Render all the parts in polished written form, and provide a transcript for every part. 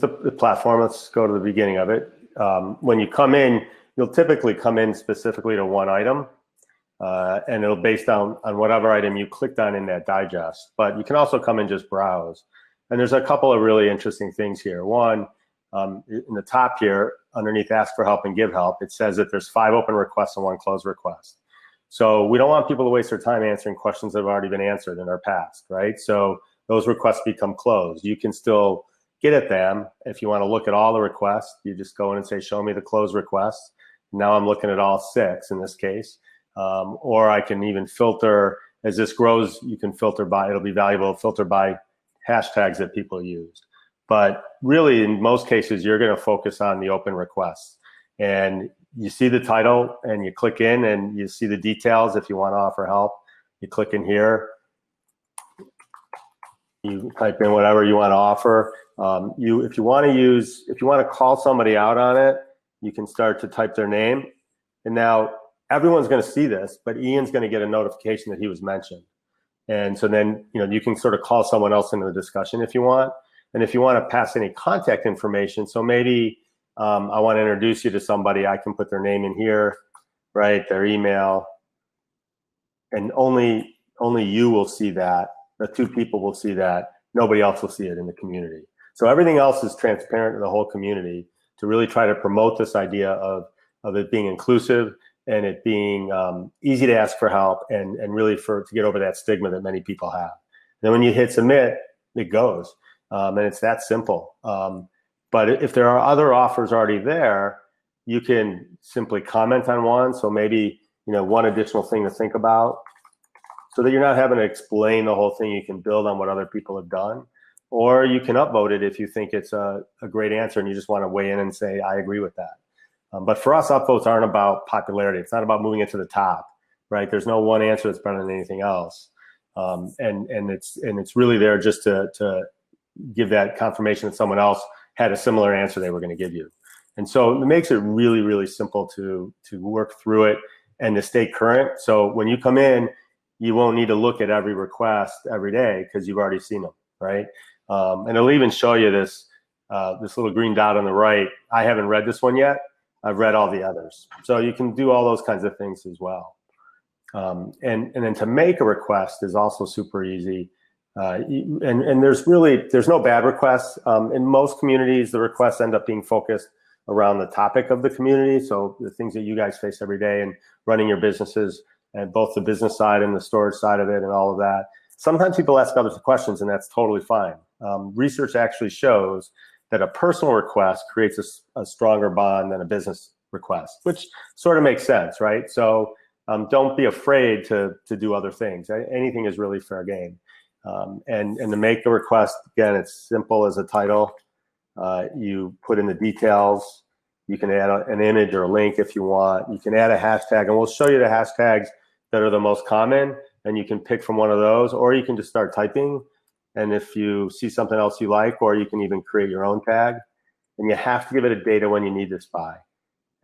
The platform, let's go to the beginning of it. When you come in, you'll typically come in specifically to one item, and it'll based on whatever item you clicked on in that digest. But you can also come in just browse. And there's a couple of really interesting things here. One, in the top here, underneath Ask for Help and Give Help, it says that there's 5 open requests and 1 closed request. So we don't want people to waste their time answering questions that have already been answered in our past, right? So those requests become closed. You can still get at them. If you want to look at all the requests, you just go in and say, show me the closed requests. Now I'm looking at all 6 in this case. Or I can even filter, as this grows, you can filter by, it'll be valuable, filter by hashtags that people use. But really, in most cases, you're going to focus on the open requests. And you see the title and you click in and you see the details. If you want to offer help, you click in here. You type in whatever you want to offer. If you want to call somebody out on it, you can start to type their name. And now everyone's going to see this, but Ian's going to get a notification that he was mentioned. And so then, you can sort of call someone else into the discussion if you want. And if you want to pass any contact information, so maybe I want to introduce you to somebody, I can put their name in here, right, their email, and only you will see that. The 2 people will see that. Nobody else will see it in the community. So everything else is transparent to the whole community to really try to promote this idea of it being inclusive and it being easy to ask for help and really to get over that stigma that many people have. Then when you hit submit, it goes. And it's that simple. But if there are other offers already there, you can simply comment on one. So maybe, one additional thing to think about so that you're not having to explain the whole thing. You can build on what other people have done, or you can upvote it if you think it's a great answer and you just want to weigh in and say, I agree with that. But for us, upvotes aren't about popularity. It's not about moving it to the top, right? There's no one answer that's better than anything else. And it's really there just to give that confirmation that someone else had a similar answer they were going to give you. And so it makes it really, really simple to work through it and to stay current. So when you come in, you won't need to look at every request every day because you've already seen them, right? And it'll even show you this little green dot on the right. I haven't read this one yet. I've read all the others. So you can do all those kinds of things as well. And then to make a request is also super easy. And there's no bad requests. In most communities, the requests end up being focused around the topic of the community. So the things that you guys face every day and running your businesses, and both the business side and the storage side of it and all of that. Sometimes people ask other questions, and that's totally fine. Research actually shows that a personal request creates a stronger bond than a business request, which sort of makes sense, right? So don't be afraid to do other things. Anything is really fair game. And to make the request, again, it's simple as a title. You put in the details. You can add an image or a link if you want. You can add a hashtag, and we'll show you the hashtags that are the most common, and you can pick from one of those, or you can just start typing. And if you see something else you like, or you can even create your own tag, and you have to give it a date of when you need this by.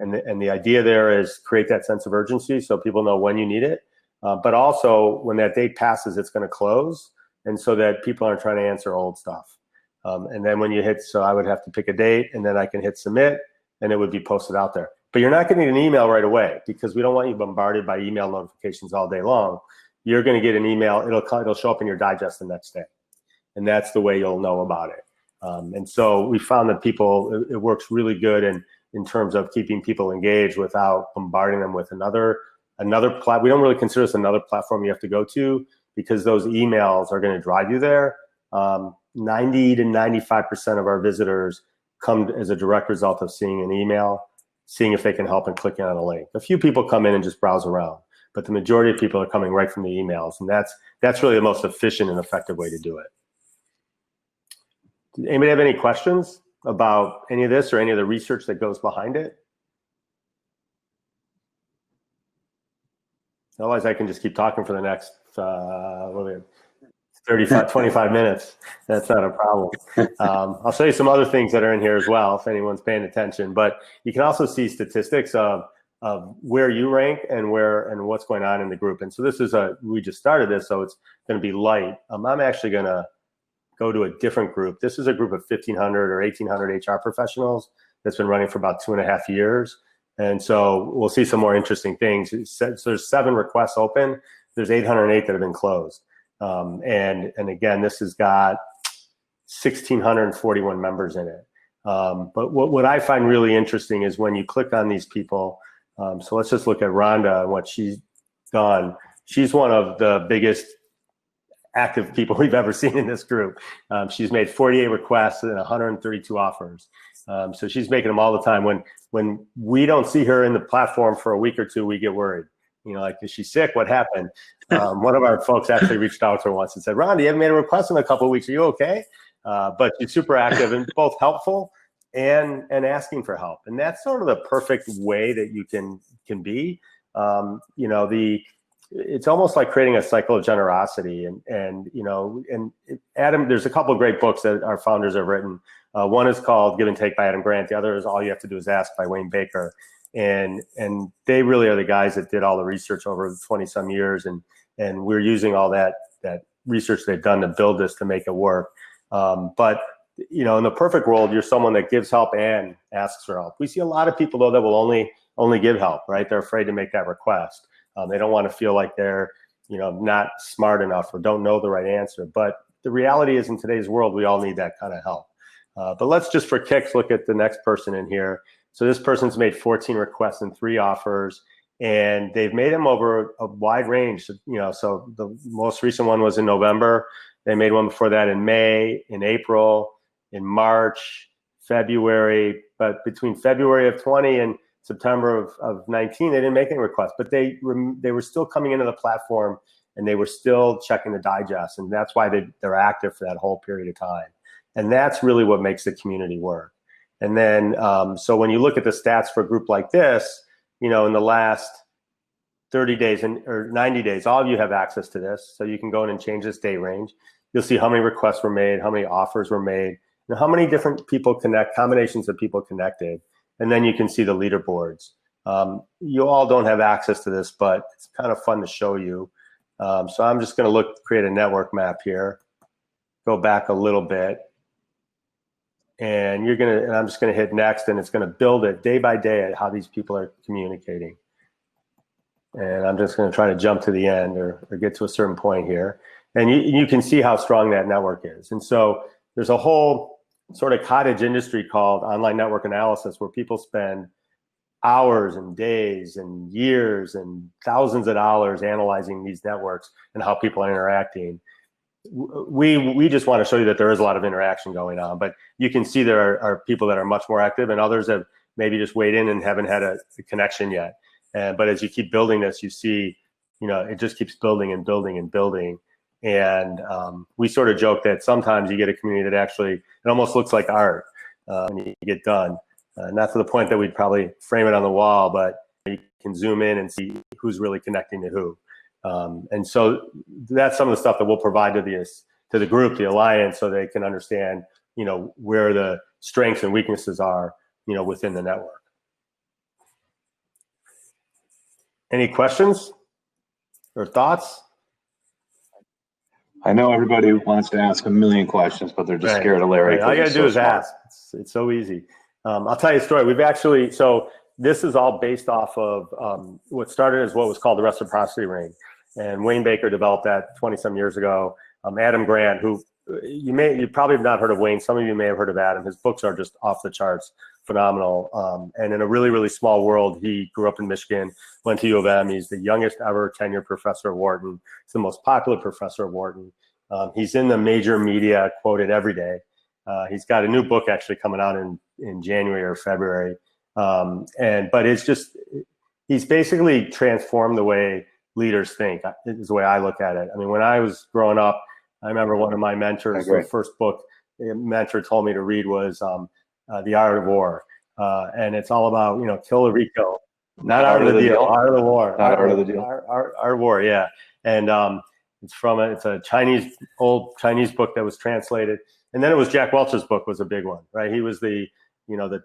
And the idea there is create that sense of urgency so people know when you need it, but also when that date passes, it's going to close, and so that people aren't trying to answer old stuff. And then when you hit, so I would have to pick a date, and then I can hit submit, and it would be posted out there. But you're not getting an email right away because we don't want you bombarded by email notifications all day long. You're going to get an email. It'll show up in your digest the next day. And that's the way you'll know about it. And so we found that it works really good in terms of keeping people engaged without bombarding them with another platform. We don't really consider this another platform you have to go to because those emails are going to drive you there. 90 to 95% of our visitors come as a direct result of seeing an email, seeing if they can help and clicking on a link. A few people come in and just browse around, but the majority of people are coming right from the emails, and that's really the most efficient and effective way to do it. Did anybody have any questions about any of this or any of the research that goes behind it? Otherwise, I can just keep talking for the next 25 minutes. That's not a problem. I'll show you some other things that are in here as well if anyone's paying attention. But you can also see statistics of where you rank and what's going on in the group. And so this is we just started this, so it's going to be light. I'm actually going to go to a different group. This is a group of 1,500 or 1,800 HR professionals that's been running for about 2.5 years. And so we'll see some more interesting things. So there's 7 requests open. There's 808 that have been closed. And again, this has got 1,641 members in it. But what I find really interesting is when you click on these people. So let's just look at Rhonda and what she's done. She's one of the biggest active people we've ever seen in this group. She's made 48 requests and 132 offers. So she's making them all the time. When we don't see her in the platform for a week or two, we get worried. You know, like, is she sick? What happened? One of our folks actually reached out to her once and said, Rhonda, you haven't made a request in a couple of weeks. Are you okay? But she's super active and both helpful and asking for help. And that's sort of the perfect way that you can be. You know, it's almost like creating a cycle of generosity. And you know, and Adam, there's a couple of great books that our founders have written. One is called Give and Take by Adam Grant. The other is All You Have to Do Is Ask by Wayne Baker. And they really are the guys that did all the research over 20 some years. And we're using all that research they've done to build this to make it work. But you know, in the perfect world, you're someone that gives help and asks for help. We see a lot of people though that will only give help, right? They're afraid to make that request. They don't want to feel like they're, you know, not smart enough or don't know the right answer. But the reality is, in today's world, we all need that kind of help. But let's just for kicks look at the next person in here. So this person's made 14 requests and 3 offers, and they've made them over a wide range. You know, so the most recent one was in November. They made one before that in May, in April, in March, February. But between February of 20 and September of 19, they didn't make any requests. But they were still coming into the platform, and they were still checking the digest, and that's why they're active for that whole period of time. And that's really what makes the community work. And then, so when you look at the stats for a group like this, you know, in the last 30 days or 90 days, all of you have access to this. So you can go in and change this date range. You'll see how many requests were made, how many offers were made, and how many different people combinations of people connected. And then you can see the leaderboards. You all don't have access to this, but it's kind of fun to show you. So I'm just going to create a network map here, go back a little bit. And I'm just going to hit next, and it's going to build it day by day at how these people are communicating. And I'm just going to try to jump to the end or get to a certain point here. And you can see how strong that network is. And so there's a whole sort of cottage industry called online network analysis, where people spend hours and days and years and thousands of dollars analyzing these networks and how people are interacting. We just want to show you that there is a lot of interaction going on, but you can see there are people that are much more active, and others have maybe just weighed in and haven't had a connection yet. But as you keep building this, you see, you know, it just keeps building and building and building. And we sort of joke that sometimes you get a community that actually, it almost looks like art when you get done. Not to the point that we'd probably frame it on the wall, but you can zoom in and see who's really connecting to who. And so that's some of the stuff that we'll provide to the group, the alliance, so they can understand, you know, where the strengths and weaknesses are, you know, within the network. Any questions or thoughts? I know everybody wants to ask a million questions, but they're just scared of Larry. Right. All you gotta do is ask. It's so easy. I'll tell you a story. We've actually, so this is all based off of what started as what was called the Reciprocity Ring. And Wayne Baker developed that 20 some years ago. Adam Grant, who you probably have not heard of Wayne. Some of you may have heard of Adam. His books are just off the charts, phenomenal. And in a really, really small world, he grew up in Michigan, went to U of M. He's the youngest ever tenured professor at Wharton. He's the most popular professor at Wharton. He's in the major media, quoted every day. He's got a new book actually coming out in January or February. But it's just, he's basically transformed the way leaders think, is the way I look at it. I mean, when I was growing up, I remember one of my mentors, the first book a mentor told me to read was The Art of War. And it's all about, you know, kill or re-kill. Not art of the deal, art of the war. Not art of the deal. Art of war, yeah. And it's a old Chinese book that was translated. And then it was Jack Welch's book was a big one, right? He was the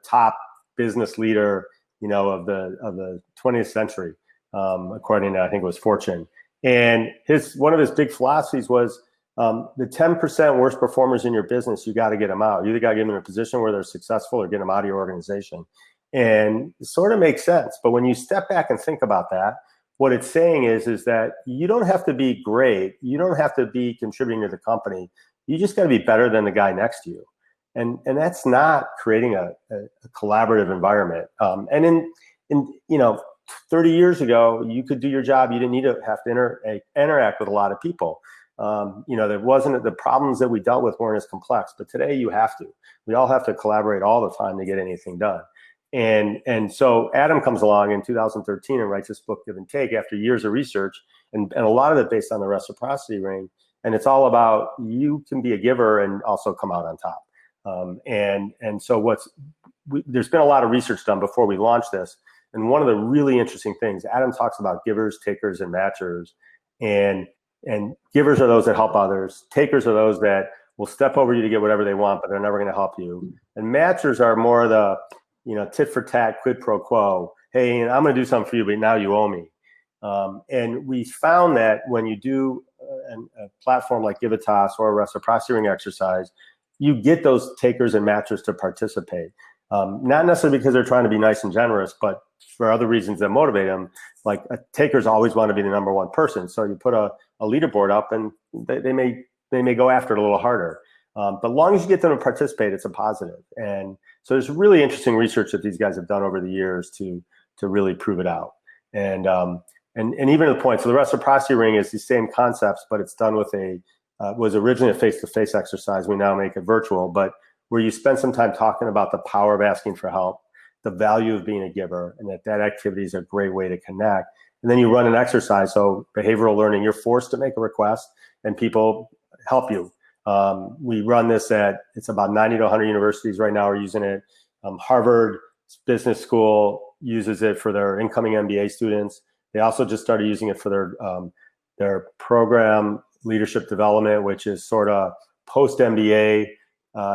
top business leader, you know, of the 20th century. According to, I think it was Fortune. And one of his big philosophies was The 10% worst performers in your business, you got to get them out. You either got to get them in a position where they're successful or get them out of your organization. And it sort of makes sense. But when you step back and think about that, what it's saying is that you don't have to be great. You don't have to be contributing to the company. You just got to be better than the guy next to you. And that's not creating a collaborative environment. And in 30 years ago, you could do your job. You didn't need to have to interact with a lot of people. There wasn't, the problems that we dealt with weren't as complex, but today you have to. We all have to collaborate all the time to get anything done. And so Adam comes along in 2013 and writes this book, Give and Take, after years of research, and a lot of it based on the Reciprocity Ring. And it's all about, you can be a giver and also come out on top. And so there's been a lot of research done before we launched this. And one of the really interesting things, Adam talks about givers, takers, and matchers. And givers are those that help others. Takers are those that will step over you to get whatever they want, but they're never going to help you. And matchers are more the, tit for tat, quid pro quo. Hey, I'm going to do something for you, but now you owe me. And we found that when you do a platform like Givitas or a Reciprocity Ring exercise, you get those takers and matchers to participate. Not necessarily because they're trying to be nice and generous, but for other reasons that motivate them. Like takers always want to be the number one person. So you put a leaderboard up and they may go after it a little harder. But as long as you get them to participate, it's a positive. And so there's really interesting research that these guys have done over the years to really prove it out. And even to the point, so the Reciprocity Ring is the same concepts, but it's done with was originally a face-to-face exercise. We now make it virtual, but where you spend some time talking about the power of asking for help, the value of being a giver, and that activity is a great way to connect. And then you run an exercise. So behavioral learning, you're forced to make a request and people help you. We run this it's about 90 to 100 universities right now are using it. Harvard Business School uses it for their incoming MBA students. They also just started using it for their program leadership development, which is sort of post-MBA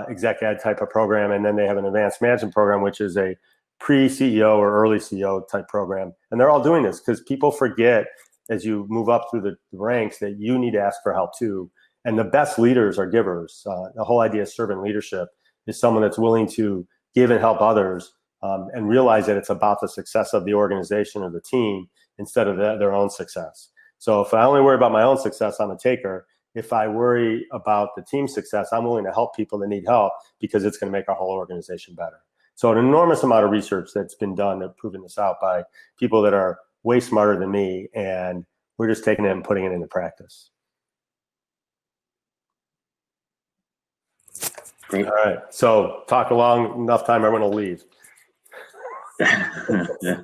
exec ed type of program. And then they have an advanced management program, which is a pre-CEO or early CEO type program. And they're all doing this because people forget as you move up through the ranks that you need to ask for help too. And the best leaders are givers. The whole idea of servant leadership is someone that's willing to give and help others and realize that it's about the success of the organization or the team instead of their own success. So if I only worry about my own success, I'm a taker. If I worry about the team's success, I'm willing to help people that need help because it's going to make our whole organization better. So an enormous amount of research that's been done that proving this out by people that are way smarter than me, and we're just taking it and putting it into practice. Great. All right. So talk along enough time, everyone will leave. Yeah.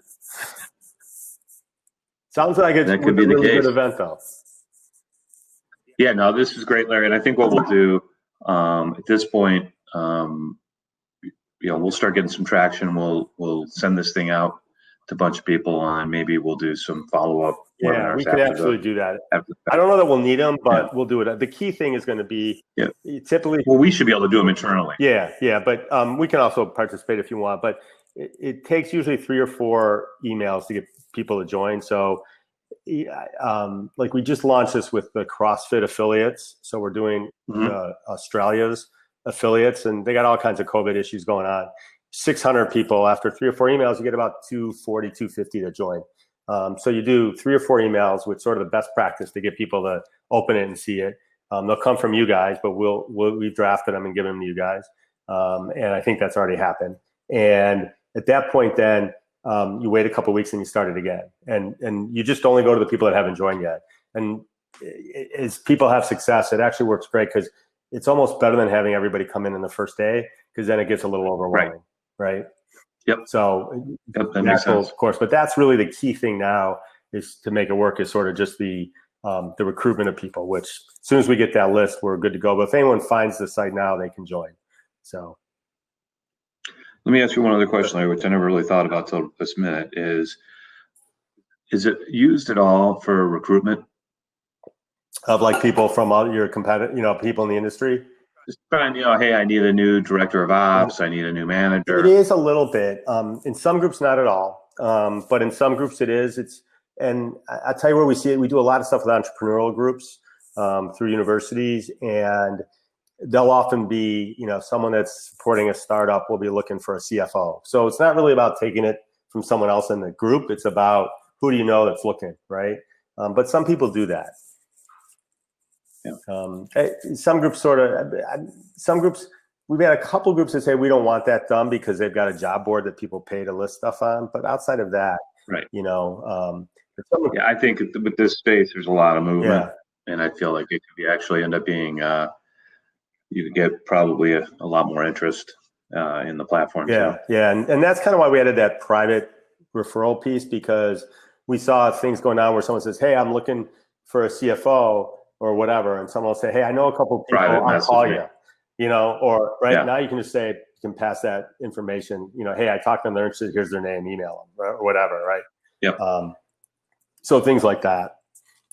Sounds like it's That could be a the really case. good event, though. Yeah, no, this is great, Larry. And I think what we'll do at this point, we'll start getting some traction. We'll send this thing out to a bunch of people, and maybe we'll do some follow-up. Yeah, we could absolutely do that. I don't know that we'll need them, but we'll do it. The key thing is going to be typically. Well, we should be able to do them internally. Yeah, but we can also participate if you want. But it takes usually 3 or 4 emails to get people to join. So, like we just launched this with the CrossFit affiliates. So we're doing Australia's affiliates, and they got all kinds of COVID issues going on. 600 people. After 3 or 4 emails, you get about 240, 250 to join. So you do 3 or 4 emails with sort of the best practice to get people to open it and see it. They'll come from you guys, but we've drafted them and given them to you guys. And I think that's already happened. And at that point, then you wait a couple of weeks and you start it again. And you just only go to the people that haven't joined yet. And as people have success, it actually works great because it's almost better than having everybody come in the first day, because then it gets a little overwhelming, right? Yep. So that makes sense. Of course, but that's really the key thing now is to make it work is sort of just the recruitment of people, which as soon as we get that list, we're good to go. But if anyone finds the site now, they can join. So let me ask you one other question, Larry, which I never really thought about till this minute is it used at all for recruitment? Of like people from all your competitor, people in the industry? Just trying, hey, I need a new director of ops. I need a new manager. It is a little bit. In some groups, not at all. But in some groups, it is. And I'll tell you where we see it. We do a lot of stuff with entrepreneurial groups through universities, and they'll often be, someone that's supporting a startup will be looking for a CFO. So it's not really about taking it from someone else in the group. It's about who do you know that's looking, right? But some people do that. Yeah. Some groups, we've had a couple groups that say we don't want that done because they've got a job board that people pay to list stuff on. But outside of that, right. Yeah, I think with this space, there's a lot of movement, yeah. And I feel like it could actually end up being, you could get probably a lot more interest in the platform too. Yeah, and that's kind of why we added that private referral piece, because we saw things going on where someone says, "Hey, I'm looking for a CFO or whatever," and someone will say, "Hey, I know a couple of people, I'll call you," or now you can just say, you can pass that information, "Hey, I talked to them, they're interested, here's their name, email them," or whatever, right? Yep. So things like that.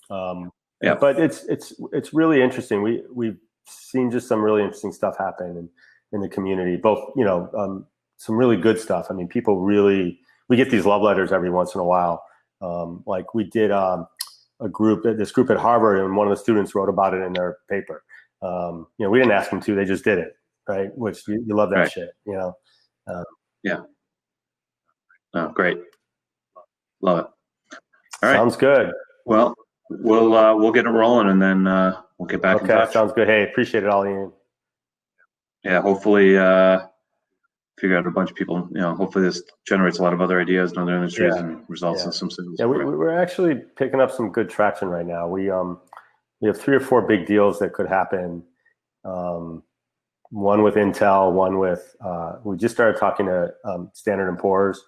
But it's really interesting. We've seen just some really interesting stuff happen in the community, both, some really good stuff. I mean, we get these love letters every once in a while. Like we did this group at Harvard, and one of the students wrote about it in their paper. We didn't ask them to, they just did it, right? Which you love that shit, Yeah. Oh, great. Love it. All right. Sounds good. Well, we'll get it rolling, and then we'll get back in touch. Sounds good. Hey, appreciate it all, Ian. Yeah, hopefully figure out a bunch of people. Hopefully this generates a lot of other ideas in other industries and results in some sales. Yeah, we're actually picking up some good traction right now. We have 3 or 4 big deals that could happen. One with Intel, one with we just started talking to Standard & Poor's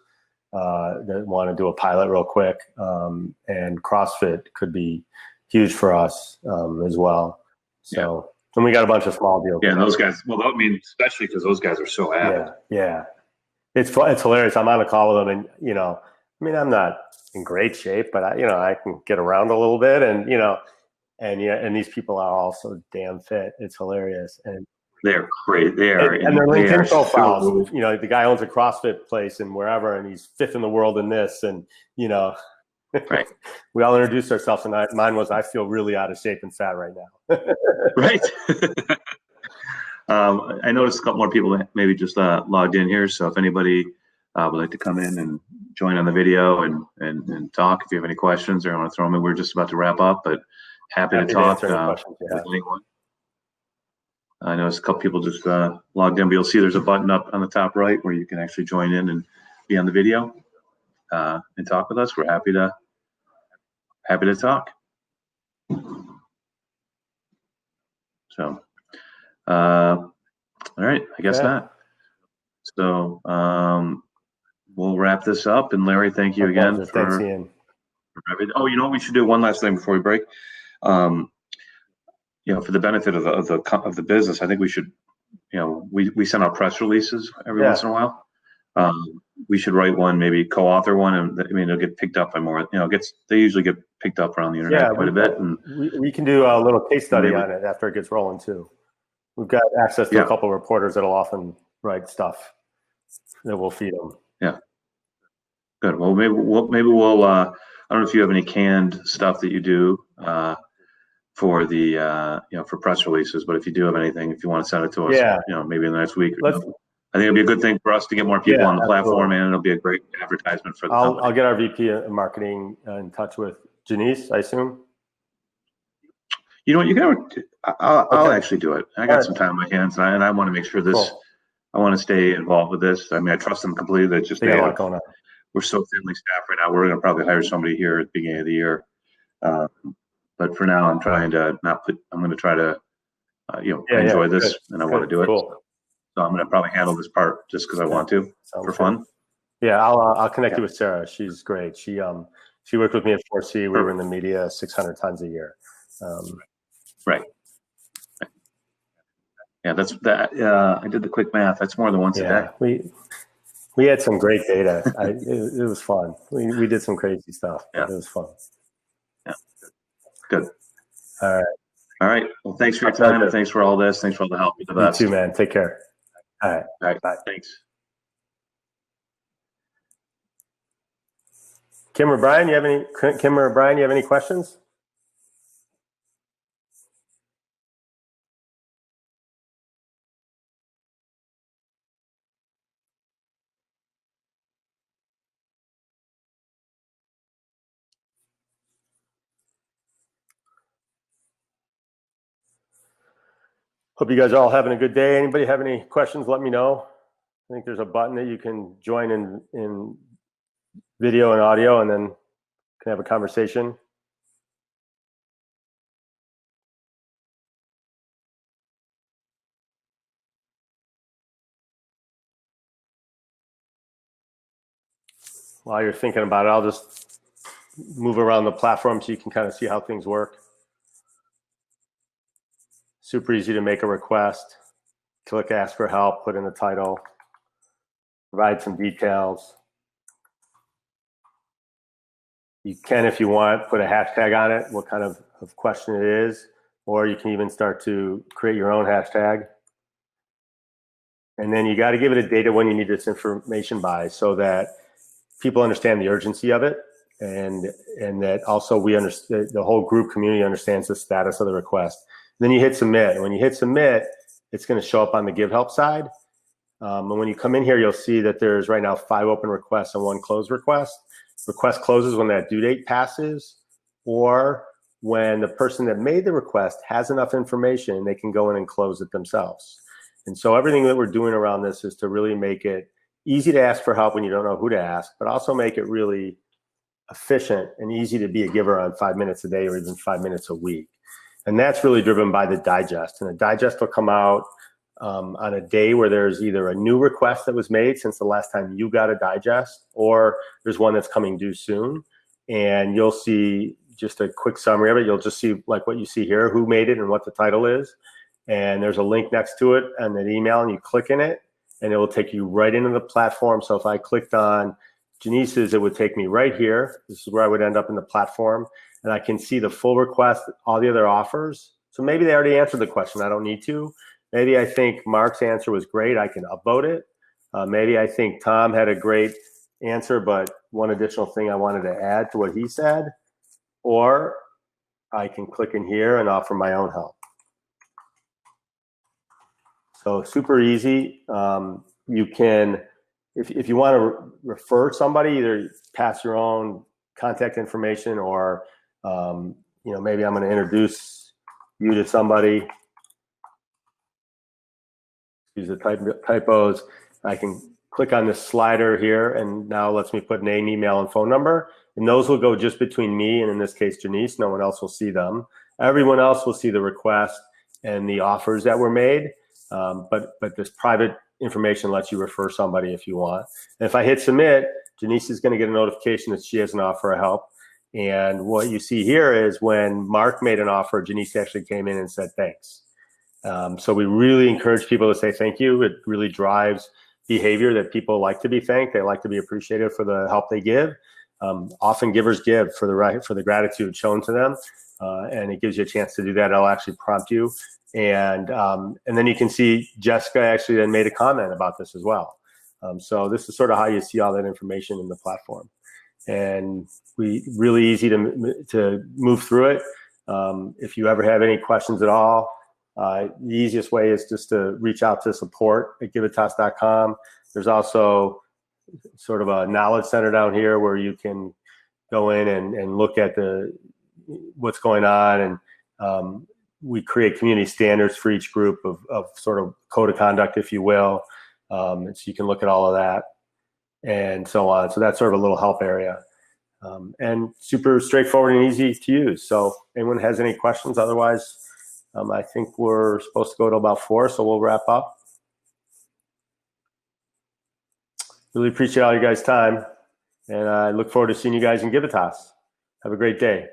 that want to do a pilot real quick, and CrossFit could be huge for us as well. So, and we got a bunch of small deals. Yeah, and those guys. Well, I mean, especially because those guys are so avid. Yeah. It's hilarious. I'm on a call with them, and I'm not in great shape, but I can get around a little bit, and and these people are also damn fit. It's hilarious, and they're great. They are, and their LinkedIn profiles. The guy owns a CrossFit place and wherever, and he's 5th in the world in this, and right. We all introduced ourselves, and mine was, I feel really out of shape and fat right now. Right. I noticed a couple more people that maybe just logged in here. So if anybody would like to come in and join on the video and talk, if you have any questions or want to throw them in, we're just about to wrap up, but happy to talk with anyone. I noticed a couple people just logged in, but you'll see there's a button up on the top right where you can actually join in and be on the video and talk with us. We're happy to talk. So, all right, I guess not. So we'll wrap this up. And Larry, thank you again for everything. Oh, you know what we should do? One last thing before we break. For the benefit of the business, I think we should, we send out press releases every once in a while. We should write one, maybe co-author one, and it'll get picked up by more. They usually get picked up around the internet quite a bit. And we can do a little case study on it after it gets rolling too. We've got access to a couple of reporters that'll often write stuff that we'll feed them. Yeah. Good. Well, maybe we'll. I don't know if you have any canned stuff that you do for the for press releases, but if you do have anything, if you want to send it to us, maybe in the next week. I think it'll be a good thing for us to get more people on the platform, and it'll be a great advertisement for the company. I'll get our VP of marketing in touch with Janice, I assume. You know what? You got. I'll actually do it. I got some time on my hands, and I want to make sure this. Cool. I want to stay involved with this. I mean, I trust them completely. That just we're so thinly staffed right now. We're going to probably hire somebody here at the beginning of the year. But for now, I'm trying to not put. I'm going to try to, enjoy this, and I want to do it. Cool. So I'm going to probably handle this part just because I want to for fun. Yeah, I'll connect you with Sarah. She's great. She worked with me at 4C. We were in the media 600 times a year. Right. Yeah, that's that. I did the quick math. That's more than once a day. We had some great data. It was fun. We did some crazy stuff. Yeah. It was fun. Yeah. Good. All right. Well, thanks for your time. And thanks for all this. Thanks for all the help. You're the best. You too, man. Take care. All right. Bye. Thanks. Kim or Brian, you have any questions? Hope you guys are all having a good day. Anybody have any questions, let me know. I think there's a button that you can join in video and audio, and then can have a conversation. While you're thinking about it, I'll just move around the platform so you can kind of see how things work. Super easy to make a request. Click ask for help, put in the title, provide some details. You can, if you want, put a hashtag on it, what kind of question it is, or you can even start to create your own hashtag. And then you got to give it a date of when you need this information by, so that people understand the urgency of it, and that also we understand, the whole group community understands the status of the request. Then you hit submit, and when you hit submit, it's going to show up on the Give Help side. And when you come in here, you'll see that there's right now 5 open requests and 1 closed request. Request closes when that due date passes, or when the person that made the request has enough information, they can go in and close it themselves. And so everything that we're doing around this is to really make it easy to ask for help when you don't know who to ask, but also make it really efficient and easy to be a giver on 5 minutes a day or even 5 minutes a week. And that's really driven by the digest. And the digest will come out on a day where there's either a new request that was made since the last time you got a digest, or there's one that's coming due soon. And you'll see just a quick summary of it. You'll just see like what you see here, who made it and what the title is. And there's a link next to it and an email, and you click in it and it will take you right into the platform. So if I clicked on Janice's, it would take me right here. This is where I would end up in the platform, and I can see the full request, all the other offers. So maybe they already answered the question. I don't need to. Maybe I think Mark's answer was great. I can upvote it. Maybe I think Tom had a great answer, but one additional thing I wanted to add to what he said. Or I can click in here and offer my own help. So super easy. You can, if you want to refer somebody, either pass your own contact information, or maybe I'm going to introduce you to somebody. Use the typos. I can click on this slider here, and now lets me put name, email, and phone number. And those will go just between me and, in this case, Janice. No one else will see them. Everyone else will see the request and the offers that were made. But this private information lets you refer somebody if you want. And if I hit submit, Janice is going to get a notification that she has an offer of help. And what you see here is when Mark made an offer, Janice actually came in and said thanks. So we really encourage people to say thank you. It really drives behavior that people like to be thanked. They like to be appreciated for the help they give. Often givers give for the gratitude shown to them, and it gives you a chance to do that. It'll actually prompt you, and then you can see Jessica actually then made a comment about this as well. So this is sort of how you see all that information in the platform, and really easy to move through it. If you ever have any questions at all, the easiest way is just to reach out to support@givitas.com. There's also sort of a knowledge center down here where you can go in and look at what's going on. And we create community standards for each group of sort of code of conduct, if you will. So you can look at all of that and so on. So that's sort of a little help area. And super straightforward and easy to use. So anyone has any questions? Otherwise, I think we're supposed to go to about 4, so we'll wrap up. Really appreciate all you guys' time, and I look forward to seeing you guys in Givitas. Have a great day.